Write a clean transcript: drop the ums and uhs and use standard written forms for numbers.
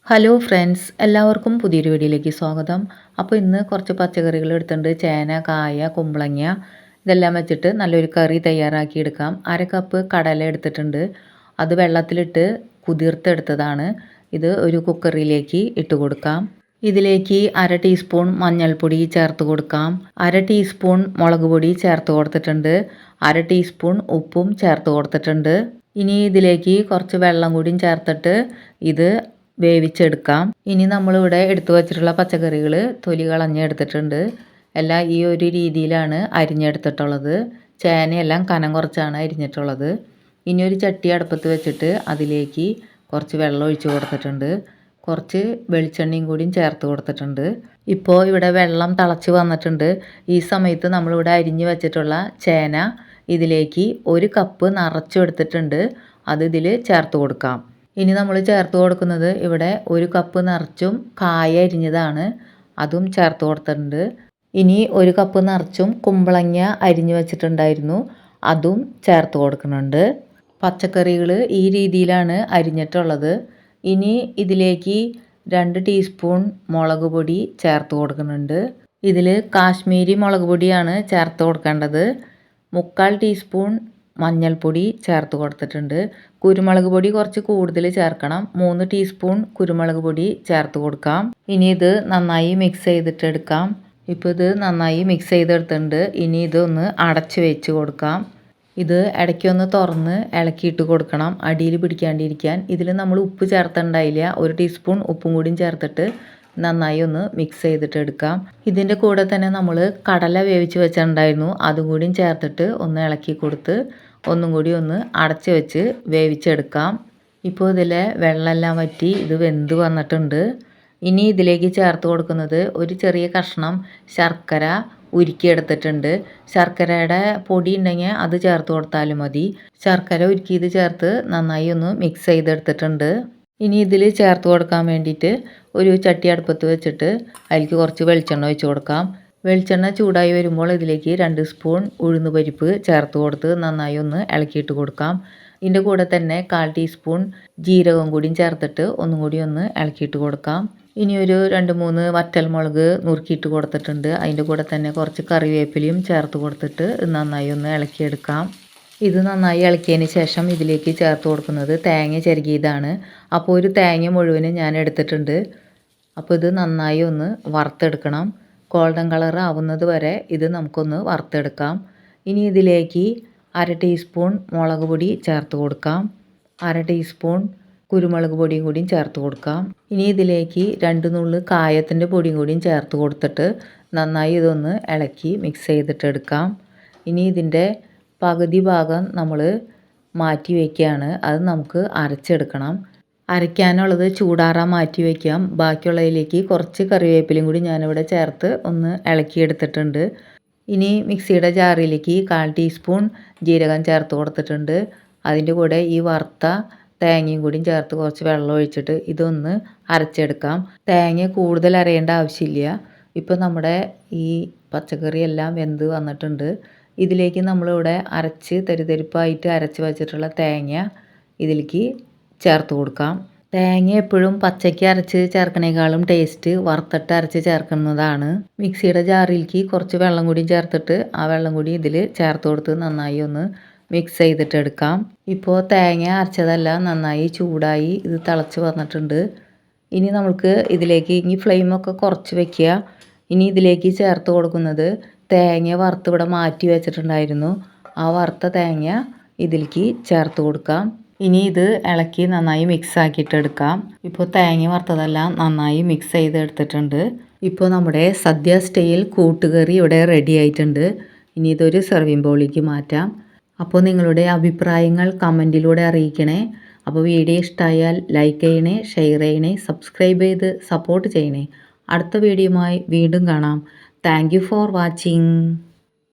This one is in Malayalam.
ഹലോ ഫ്രണ്ട്സ്, എല്ലാവർക്കും പുതിയൊരു വീഡിയോയിലേക്ക് സ്വാഗതം. അപ്പോൾ ഇന്ന് കുറച്ച് പച്ചക്കറികൾ എടുത്തിട്ടുണ്ട്. ചേന, കായ, കുമ്പളങ്ങ ഇതെല്ലാം വെച്ചിട്ട് നല്ലൊരു കറി തയ്യാറാക്കി എടുക്കാം. 1/2 കപ്പ് കടല എടുത്തിട്ടുണ്ട്. അത് വെള്ളത്തിലിട്ട് കുതിർത്തെടുത്തതാണ്. ഇത് ഒരു കുക്കറിലേക്ക് ഇട്ട് കൊടുക്കാം. ഇതിലേക്ക് 1/2 ടീസ്പൂൺ മഞ്ഞൾപ്പൊടി ചേർത്ത് കൊടുക്കാം. 1/2 ടീസ്പൂൺ മുളക് പൊടി ചേർത്ത് കൊടുത്തിട്ടുണ്ട്. 1/2 ടീസ്പൂൺ ഉപ്പും ചേർത്ത് കൊടുത്തിട്ടുണ്ട്. ഇനി ഇതിലേക്ക് കുറച്ച് വെള്ളം കൂടിയും ചേർത്തിട്ട് ഇത് വേവിച്ചെടുക്കാം. ഇനി നമ്മളിവിടെ എടുത്തു വച്ചിട്ടുള്ള പച്ചക്കറികൾ തൊലി കളഞ്ഞ് എടുത്തിട്ടുണ്ട്. എല്ലാം ഈ ഒരു രീതിയിലാണ് അരിഞ്ഞെടുത്തിട്ടുള്ളത്. ചേനയെല്ലാം കനം കുറച്ചാണ് അരിഞ്ഞിട്ടുള്ളത്. ഇനി ഒരു ചട്ടി അടുപ്പത്ത് വെച്ചിട്ട് അതിലേക്ക് കുറച്ച് വെള്ളം ഒഴിച്ച് കൊടുത്തിട്ടുണ്ട്. കുറച്ച് വെളിച്ചെണ്ണയും കൂടിയും ചേർത്ത് കൊടുത്തിട്ടുണ്ട്. ഇപ്പോൾ ഇവിടെ വെള്ളം തിളച്ച് വന്നിട്ടുണ്ട്. ഈ സമയത്ത് നമ്മളിവിടെ അരിഞ്ഞ് വെച്ചിട്ടുള്ള ചേന ഇതിലേക്ക് 1 കപ്പ് നിറച്ചെടുത്തിട്ടുണ്ട്. അത് ഇതിൽ ചേർത്ത് കൊടുക്കാം. ഇനി നമ്മൾ ചേർത്ത് കൊടുക്കുന്നത് ഇവിടെ 1 കപ്പ് നിറച്ചും കായ അരിഞ്ഞതാണ്. അതും ചേർത്ത് കൊടുത്തിട്ടുണ്ട്. ഇനി 1 കപ്പ് നിറച്ചും കുമ്പളങ്ങ അരിഞ്ഞ് വെച്ചിട്ടുണ്ടായിരുന്നു. അതും ചേർത്ത് കൊടുക്കുന്നുണ്ട്. പച്ചക്കറികൾ ഈ രീതിയിലാണ് അരിഞ്ഞിട്ടുള്ളത്. ഇനി ഇതിലേക്ക് 2 ടീസ്പൂൺ മുളക് പൊടി ചേർത്ത് കൊടുക്കുന്നുണ്ട്. ഇതിൽ കാശ്മീരി മുളക് പൊടിയാണ് ചേർത്ത് കൊടുക്കേണ്ടത്. 3/4 ടീസ്പൂൺ മഞ്ഞൾപ്പൊടി ചേർത്ത് കൊടുത്തിട്ടുണ്ട്. കുരുമുളക് പൊടി കുറച്ച് കൂടുതൽ ചേർക്കണം. 3 ടീസ്പൂൺ കുരുമുളക് പൊടി ചേർത്ത് കൊടുക്കാം. ഇനി ഇത് നന്നായി മിക്സ് ചെയ്തിട്ടെടുക്കാം. ഇപ്പോൾ ഇത് നന്നായി മിക്സ് ചെയ്തെടുത്തിട്ടുണ്ട്. ഇനി ഇതൊന്ന് അടച്ച് വെച്ച് കൊടുക്കാം. ഇത് ഇടയ്ക്കൊന്ന് തുറന്ന് ഇളക്കിയിട്ട് കൊടുക്കണം, അടിയിൽ പിടിക്കാണ്ടിരിക്കാൻ. ഇതിൽ നമ്മൾ ഉപ്പ് ചേർത്തിട്ടുണ്ടായില്ല. 1 ടീസ്പൂൺ ഉപ്പും കൂടിയും ചേർത്തിട്ട് നന്നായി ഒന്ന് മിക്സ് ചെയ്തിട്ട് എടുക്കാം. ഇതിൻ്റെ കൂടെ തന്നെ നമ്മൾ കടല വേവിച്ച് വെച്ചിട്ടുണ്ടായിരുന്നു. അതും കൂടിയും ചേർത്തിട്ട് ഒന്ന് ഇളക്കി കൊടുത്ത് ഒന്നും കൂടി ഒന്ന് അടച്ച് വെച്ച് വേവിച്ചെടുക്കാം. ഇപ്പോൾ ഇതിലെ വെള്ളമെല്ലാം വറ്റി ഇത് വെന്ത് വന്നിട്ടുണ്ട്. ഇനി ഇതിലേക്ക് ചേർത്ത് കൊടുക്കുന്നത് ഒരു ചെറിയ കഷ്ണം ശർക്കര ഉരുക്കിയെടുത്തിട്ടുണ്ട്. ശർക്കരയുടെ പൊടി ഉണ്ടെങ്കിൽ അത് ചേർത്ത് കൊടുത്താലും മതി. ശർക്കര ഉരുക്കിയത് ചേർത്ത് നന്നായി ഒന്ന് മിക്സ് ചെയ്തെടുത്തിട്ടുണ്ട്. ഇനി ഇതിൽ ചേർത്ത് കൊടുക്കാൻ വേണ്ടിയിട്ട് ഒരു ചട്ടി അടുപ്പത്ത് വെച്ചിട്ട് അതിലേക്ക് കുറച്ച് വെളിച്ചെണ്ണ ഒഴിച്ച് കൊടുക്കാം. വെളിച്ചെണ്ണ ചൂടായി വരുമ്പോൾ ഇതിലേക്ക് 2 സ്പൂൺ ഉഴുന്ന് പരിപ്പ് ചേർത്ത് കൊടുത്ത് നന്നായി ഒന്ന് ഇളക്കിയിട്ട് കൊടുക്കാം. ഇതിൻ്റെ കൂടെ തന്നെ 1/4 ടീസ്പൂൺ ജീരകം കൂടിയും ചേർത്തിട്ട് ഒന്നും കൂടി ഒന്ന് ഇളക്കിയിട്ട് കൊടുക്കാം. ഇനി ഒരു 2-3 വറ്റൽമുളക് നുറുക്കിയിട്ട് കൊടുത്തിട്ടുണ്ട്. അതിൻ്റെ കൂടെ തന്നെ കുറച്ച് കറിവേപ്പിലയും ചേർത്ത് കൊടുത്തിട്ട് നന്നായി ഒന്ന് ഇളക്കിയെടുക്കാം. ഇത് നന്നായി ഇളക്കിയതിന് ശേഷം ഇതിലേക്ക് ചേർത്ത് കൊടുക്കുന്നത് തേങ്ങ ചിരകിയതാണ്. അപ്പോൾ ഒരു തേങ്ങ മുഴുവനും ഞാൻ എടുത്തിട്ടുണ്ട്. അപ്പോൾ ഇത് നന്നായി ഒന്ന് വറുത്തെടുക്കണം. ഗോൾഡൻ കളർ ആവുന്നത് വരെ ഇത് നമുക്കൊന്ന് വറുത്തെടുക്കാം. ഇനി ഇതിലേക്ക് 1/2 ടീസ്പൂൺ മുളക് പൊടി ചേർത്ത് കൊടുക്കാം. 1/2 ടീസ്പൂൺ കുരുമുളക് പൊടിയും കൂടിയും ചേർത്ത് കൊടുക്കാം. ഇനി ഇതിലേക്ക് 2 നുള്ള് കായത്തിൻ്റെ പൊടിയും കൂടിയും ചേർത്ത് കൊടുത്തിട്ട് നന്നായി ഇതൊന്ന് ഇളക്കി മിക്സ് ചെയ്തിട്ടെടുക്കാം. ഇനി ഇതിൻ്റെ പകുതി ഭാഗം നമ്മൾ മാറ്റി വയ്ക്കുകയാണ്. അത് നമുക്ക് അരച്ചെടുക്കണം. അരയ്ക്കാനുള്ളത് ചൂടാറാൻ മാറ്റി വയ്ക്കാം. ബാക്കിയുള്ളതിലേക്ക് കുറച്ച് കറിവേപ്പിലയും കൂടി ഞാനിവിടെ ചേർത്ത് ഒന്ന് ഇളക്കിയെടുത്തിട്ടുണ്ട്. ഇനി മിക്സിയുടെ ജാറിലേക്ക് 1/4 ടീസ്പൂൺ ജീരകം ചേർത്ത് കൊടുത്തിട്ടുണ്ട്. അതിൻ്റെ കൂടെ ഈ വറുത്ത തേങ്ങയും കൂടിയും ചേർത്ത് കുറച്ച് വെള്ളം ഒഴിച്ചിട്ട് ഇതൊന്ന് അരച്ചെടുക്കാം. തേങ്ങ കൂടുതൽ അരയേണ്ട ആവശ്യമില്ല. ഇപ്പോൾ നമ്മുടെ ഈ പച്ചക്കറി എല്ലാം വെന്ത് വന്നിട്ടുണ്ട്. ഇതിലേക്ക് നമ്മളിവിടെ അരച്ച് തരിതരിപ്പായിട്ട് അരച്ച് വെച്ചിട്ടുള്ള തേങ്ങ ഇതിലേക്ക് ചേർത്ത് കൊടുക്കാം. തേങ്ങ എപ്പോഴും പച്ചയ്ക്ക് അരച്ച് ചേർക്കണേക്കാളും ടേസ്റ്റ് വറുത്തിട്ട് അരച്ച് ചേർക്കുന്നതാണ്. മിക്സിയുടെ ജാറിലേക്ക് കുറച്ച് വെള്ളം കൂടി ചേർത്തിട്ട് ആ വെള്ളം കൂടി ഇതിൽ ചേർത്ത് കൊടുത്ത് നന്നായി ഒന്ന് മിക്സ് ചെയ്തിട്ടെടുക്കാം. ഇപ്പോൾ തേങ്ങ അരച്ചതെല്ലാം നന്നായി ചൂടായി ഇത് തിളച്ച് വന്നിട്ടുണ്ട്. ഇനി നമുക്ക് ഇതിലേക്ക് ഇനി ഫ്ലെയിമൊക്കെ കുറച്ച് വയ്ക്കുക. ഇനി ഇതിലേക്ക് ചേർത്ത് കൊടുക്കുന്നത് തേങ്ങ വറുത്ത് ഇവിടെ മാറ്റി വെച്ചിട്ടുണ്ടായിരുന്നു. ആ വറുത്ത തേങ്ങ ഇതിലേക്ക് ചേർത്ത് കൊടുക്കാം. ഇനി ഇത് ഇളക്കി നന്നായി മിക്സ് ആക്കിയിട്ടെടുക്കാം. ഇപ്പോൾ തേങ്ങ വറുത്തതെല്ലാം നന്നായി മിക്സ് ചെയ്തെടുത്തിട്ടുണ്ട്. ഇപ്പോൾ നമ്മുടെ സദ്യ സ്റ്റൈൽ കൂട്ടുകറി ഇവിടെ റെഡി ആയിട്ടുണ്ട്. ഇനി ഇതൊരു സെർവിങ് ബൗളിലേക്ക് മാറ്റാം. അപ്പോൾ നിങ്ങളുടെ അഭിപ്രായങ്ങൾ കമൻറ്റിലൂടെ അറിയിക്കണേ. അപ്പോൾ വീഡിയോ ഇഷ്ടമായാൽ ലൈക്ക് ചെയ്യണേ, ഷെയർ ചെയ്യണേ, സബ്സ്ക്രൈബ് ചെയ്ത് സപ്പോർട്ട് ചെയ്യണേ. അടുത്ത വീഡിയോയുമായി വീണ്ടും കാണാം. Thank you for watching.